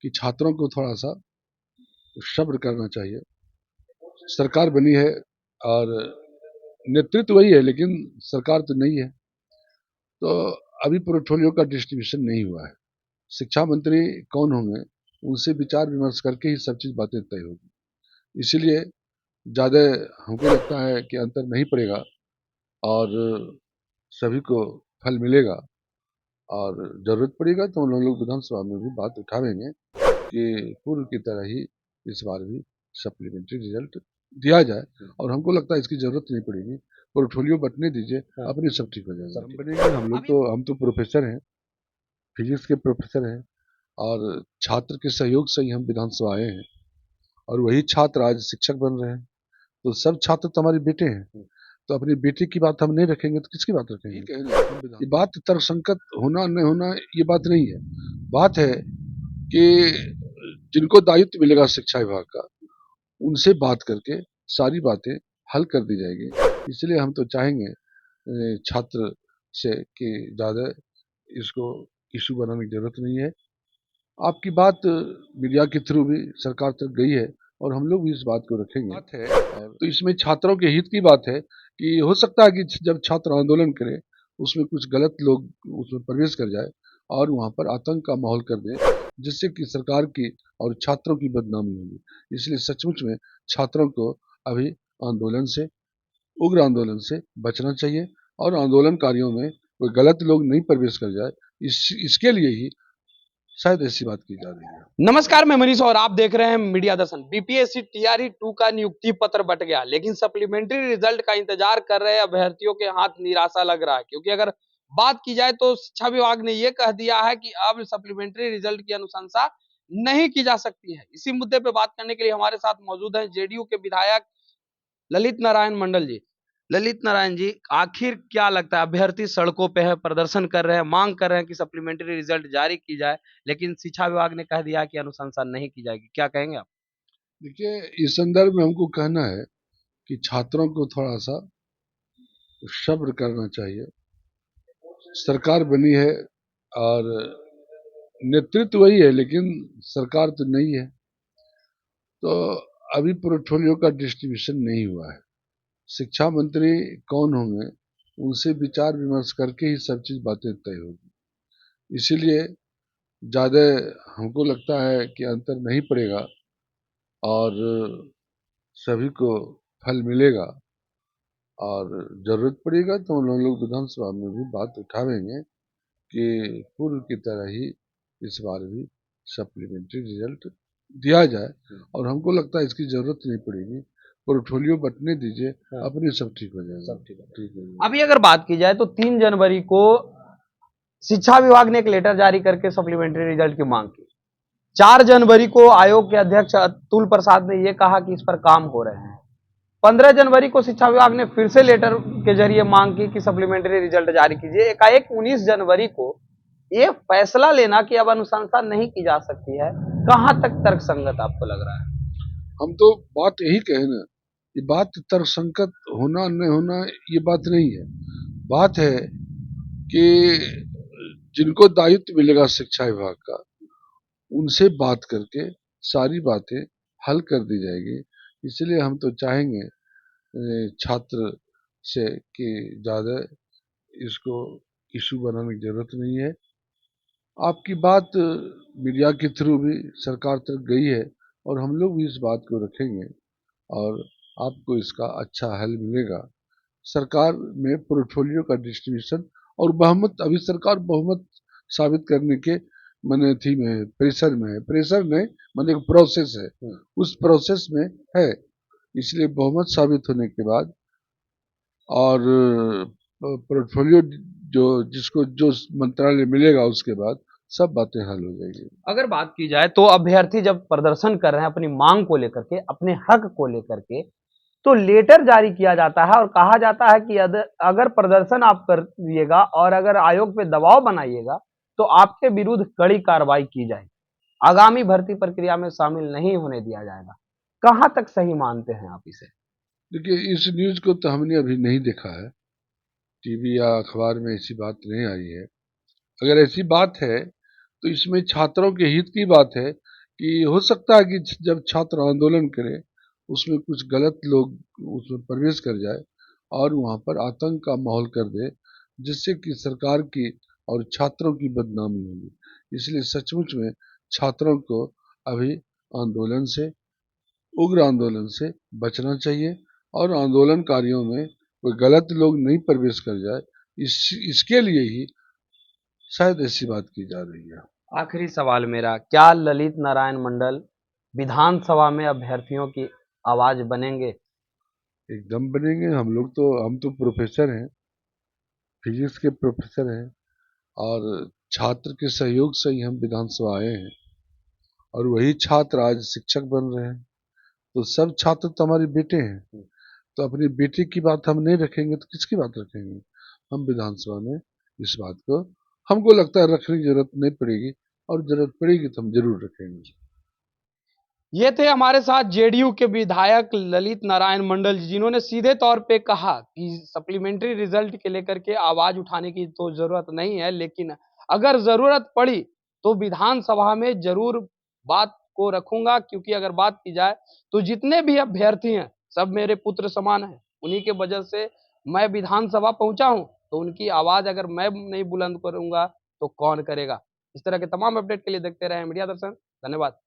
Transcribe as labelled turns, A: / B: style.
A: कि छात्रों को थोड़ा सा सब्र करना चाहिए। सरकार बनी है और नेतृत्व वही है, लेकिन सरकार तो नहीं है, तो अभी पोर्टफोलियो का डिस्ट्रीब्यूशन नहीं हुआ है। शिक्षा मंत्री कौन होंगे, उनसे विचार विमर्श करके ही सब चीज़ बातें तय होगी। इसीलिए ज़्यादा हमको लगता है कि अंतर नहीं पड़ेगा और सभी को फल मिलेगा। और जरूरत पड़ेगा तो उन लोग विधानसभा में भी बात उठावेंगे कि पूर्व की तरह ही इस बार भी सप्लीमेंट्री रिजल्ट दिया जाए। और हमको लगता है इसकी जरूरत नहीं पड़ेगी, पोर्टफोलियो बंटने दीजिए, अपने सब ठीक हो जाएगा। हम बनेंगे, हम तो प्रोफेसर हैं, फिजिक्स के प्रोफेसर हैं, और छात्र के सहयोग से ही हम विधानसभा आए हैं, और वही छात्र आज शिक्षक बन रहे हैं। तो सब छात्र तो हमारे बेटे हैं, तो अपनी बेटी की बात हम नहीं रखेंगे तो किसकी बात रखेंगे? ये बात तर्कसंगत होना न होना ये बात नहीं है। बात है कि जिनको दायित्व मिलेगा शिक्षा विभाग का, उनसे बात करके सारी बातें हल कर दी जाएगी। इसलिए हम तो चाहेंगे छात्र से कि ज़्यादा इसको इशू बनाने की जरूरत नहीं है। आपकी बात मीडिया के थ्रू भी सरकार तक गई है, और हम लोग भी इस बात को रखेंगे। बात है, तो इसमें छात्रों के हित की बात है कि हो सकता है कि जब छात्र आंदोलन करें, उसमें कुछ गलत लोग उसमें प्रवेश कर जाए और वहां पर आतंक का माहौल कर दें, जिससे कि सरकार की और छात्रों की बदनामी होगी। इसलिए सचमुच में छात्रों को अभी आंदोलन से, उग्र आंदोलन से बचना चाहिए, और आंदोलनकारियों में कोई गलत लोग नहीं प्रवेश कर जाए, इसके लिए ही शायद ऐसी बात की जा रही है।
B: नमस्कार, मैं मनीष और आप देख रहे हैं मीडिया दर्शन। बीपीएससी टीआरई 2 का नियुक्ति पत्र बट गया, लेकिन सप्लीमेंट्री रिजल्ट का इंतजार कर रहे अभ्यर्थियों के हाथ निराशा लग रहा है। क्योंकि अगर बात की जाए तो शिक्षा विभाग ने यह कह दिया है कि अब सप्लीमेंट्री रिजल्ट की अनुशंसा नहीं की जा सकती है। इसी मुद्दे पे बात करने के लिए हमारे साथ मौजूद हैं जेडीयू के विधायक ललित नारायण मंडल जी। ललित नारायण जी, आखिर क्या लगता है, अभ्यर्थी सड़कों पे है, प्रदर्शन कर रहे हैं, मांग कर रहे हैं कि सप्लीमेंट्री रिजल्ट जारी की जाए, लेकिन शिक्षा विभाग ने कह दिया कि अनुशंसा नहीं की जाएगी, क्या कहेंगे आप?
A: देखिए, इस संदर्भ में हमको कहना है कि छात्रों को थोड़ा सा सब्र करना चाहिए। सरकार बनी है और नेतृत्व वही है, लेकिन सरकार तो नहीं है, तो अभी पोर्टफोलियो का डिस्ट्रीब्यूशन नहीं हुआ है। शिक्षा मंत्री कौन होंगे, उनसे विचार विमर्श करके ही सब चीज बातें तय होगी। इसीलिए ज्यादा हमको लगता है कि अंतर नहीं पड़ेगा और सभी को फल मिलेगा। और जरूरत पड़ेगा तो उन लोग विधानसभा में भी बात उठावेंगे कि पूर्व की तरह ही इस बार भी सप्लीमेंट्री रिजल्ट दिया जाए। और हमको लगता है इसकी जरूरत नहीं पड़ेगी, पोर्टफोलियो बंटने दीजिए, अपने सब ठीक हो जाएगा। सब ठीक हो जाएगा।
B: अभी अगर बात की जाए तो 3 जनवरी को शिक्षा विभाग ने एक लेटर जारी करके सप्लीमेंट्री रिजल्ट की मांग की। 4 जनवरी को आयोग के अध्यक्ष अतुल प्रसाद ने यह कहा कि इस पर काम हो रहे हैं। 15 जनवरी को शिक्षा विभाग ने फिर से लेटर के जरिए मांग की कि सप्लीमेंट्री रिजल्ट जारी कीजिए। एकाएक 19 जनवरी को ये फैसला लेना कि अब अनुशंसा नहीं की जा सकती है, कहां तक तर्कसंगत आपको लग रहा है?
A: हम तो बात यही कहे ना, ये बात तर्कसंगत होना न होना ये बात नहीं है। बात है कि जिनको दायित्व मिलेगा शिक्षा विभाग का, उनसे बात करके सारी बातें हल कर दी जाएगी। इसलिए हम तो चाहेंगे छात्र से कि ज़्यादा इसको इशू बनाने की जरूरत नहीं है। आपकी बात मीडिया के थ्रू भी सरकार तक गई है, और हम लोग भी इस बात को रखेंगे, और आपको इसका अच्छा हल मिलेगा। सरकार में पोर्टफोलियो का डिस्ट्रीब्यूशन और बहुमत, अभी सरकार बहुमत साबित करने के मैंने थी में प्रेशर में है, प्रेशर नहीं मैंने एक प्रोसेस है, उस प्रोसेस में है। इसलिए बहुमत साबित होने के बाद और पोर्टफोलियो जो जिसको जो मंत्रालय मिलेगा, उसके बाद सब बातें हल हो जाएगी।
B: अगर बात की जाए तो अभ्यर्थी जब प्रदर्शन कर रहे हैं अपनी मांग को लेकर के, अपने हक को लेकर के, तो लेटर जारी किया जाता है और कहा जाता है कि अगर प्रदर्शन आप करिएगा और अगर आयोग पे दबाव बनाइएगा तो आपके विरुद्ध कड़ी कार्रवाई की जाएगी, आगामी भर्ती प्रक्रिया में शामिल नहीं होने दिया जाएगा। कहां तक सही मानते हैं आप इसे?
A: देखिए, इस न्यूज को तो हमने अभी नहीं देखा है, टीवी या अखबार में ऐसी बात नहीं आई है। अगर ऐसी बात है तो इसमें छात्रों के हित की बात है कि हो सकता है कि जब छात्र आंदोलन करें उसमें कुछ गलत लोग उसमें प्रवेश कर जाए और वहाँ पर आतंक का माहौल कर दे, जिससे कि सरकार की और छात्रों की बदनामी होगी। इसलिए सचमुच में छात्रों को अभी आंदोलन से, उग्र आंदोलन से बचना चाहिए और आंदोलनकारियों में कोई गलत लोग नहीं प्रवेश कर जाए, इसके लिए ही शायद ऐसी बात की जा रही है।
B: आखिरी सवाल मेरा, क्या ललित नारायण मंडल विधानसभा में अभ्यर्थियों की आवाज बनेंगे?
A: एकदम बनेंगे। हम तो प्रोफेसर हैं, फिजिक्स के प्रोफेसर हैं, और छात्र के सहयोग से ही हम विधानसभा आए हैं और वही छात्र आज शिक्षक बन रहे हैं। तो सब छात्र तो हमारे बेटे हैं, तो अपनी बेटी की बात हम नहीं रखेंगे तो किसकी बात रखेंगे? हम विधानसभा में इस बात को, हमको लगता है रखने की जरूरत नहीं पड़ेगी, और जरूरत पड़ेगी तो हम जरूर रखेंगे।
B: ये थे हमारे साथ जेडीयू के विधायक ललित नारायण मंडल जी, जिन्होंने सीधे तौर पे कहा कि सप्लीमेंट्री रिजल्ट के लेकर के आवाज उठाने की तो जरूरत नहीं है, लेकिन अगर जरूरत पड़ी तो विधानसभा में जरूर बात को रखूंगा, क्योंकि अगर बात की जाए तो जितने भी अभ्यर्थी हैं सब मेरे पुत्र समान हैं। उन्हीं के वजह से मैं विधानसभा पहुंचा हूं, तो उनकी आवाज अगर मैं नहीं बुलंद करूंगा तो कौन करेगा। इस तरह के तमाम अपडेट के लिए देखते रहे मीडिया दर्शन। धन्यवाद।